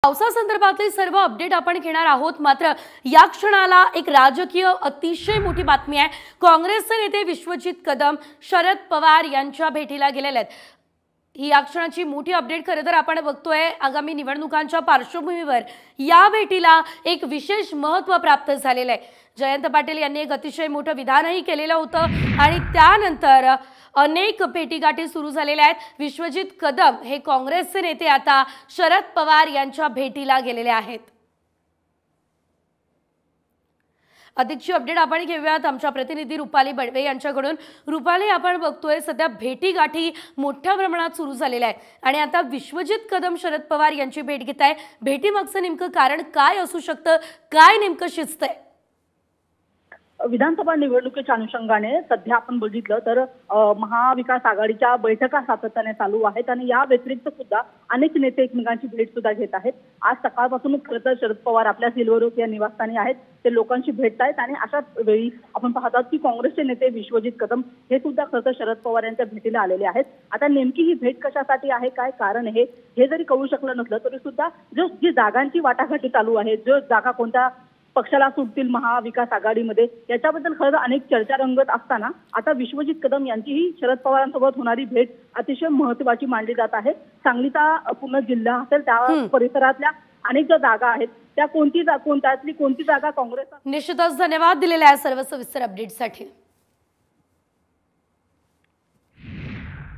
पावसासंदर्भातले सर्व अपडेट आपण घेणार आहोत। मात्र या क्षणाला एक राजकीय अतिशय मोठी बातमी आहे। काँग्रेसचे नेते विश्वजित कदम शरद पवार यांच्या भेटीला गेलेले आहेत। ही या क्षणाची मोठी अपडेट खरं तर आपण बघतोय। आगामी निवडणुकांच्या पार्श्वभूमीवर या भेटीला एक विशेष महत्त्व प्राप्त झालेलं आहे। जयंत पाटील यांनी एक अतिशय मोठं विधानही केलेलं होतं आणि त्यानंतर अनेक भेटीगाठी सुरू झालेल्या आहेत। विश्वजित कदम हे काँग्रेसचे नेते आता शरद पवार यांच्या भेटीला गेलेले आहेत। अधिकची अपडेट आपण घेऊयात आमच्या प्रतिनिधी रुपाली बडवे यांच्याकडून। रुपाली, आपण बघतोय सध्या भेटीगाठी मोठ्या प्रमाणात सुरू झालेल्या आहेत आणि आता विश्वजित कदम शरद पवार यांची भेट घेत आहे। भेटीमागचं नेमकं कारण काय असू शकतं, काय नेमकं शिजतंय? विधानसभा निवडणुकीच्या अनुषंगाने सध्या आपण बघितलं तर महाविकास आघाडीच्या बैठका सातत्याने चालू आहेत आणि या व्यतिरिक्त सुद्धा अनेक नेते एकमेकांची भेट सुद्धा घेत आहेत। आज सकाळपासूनच खरं तर शरद पवार आपल्या सिल्वर या निवासस्थानी आहेत, ते लोकांशी भेटतायत आणि अशाच वेळी आपण पाहतात की काँग्रेसचे नेते विश्वजित कदम हे सुद्धा खरं तर शरद पवार यांच्या भेटीला आलेले आहेत। आता नेमकी ही भेट कशासाठी आहे, काय कारण आहे हे जरी कळू शकलं नसलं तरी सुद्धा जी जागांची वाटाघाटी चालू आहे, जो जागा कोणत्या पक्षाला सुटतील महाविकास आघाडीमध्ये, याच्याबद्दल खरं अनेक चर्चा रंगत असताना आता विश्वजित कदम यांची ही शरद पवारांसोबत होणारी भेट अतिशय महत्त्वाची मानली जात आहे। सांगलीचा पूर्ण जिल्हा असेल त्या परिसरातल्या अनेक ज्या जागा आहेत त्या कोणती जागा काँग्रेस। निश्चितच धन्यवाद दिलेल्या सर्व सविस्तर अपडेटसाठी।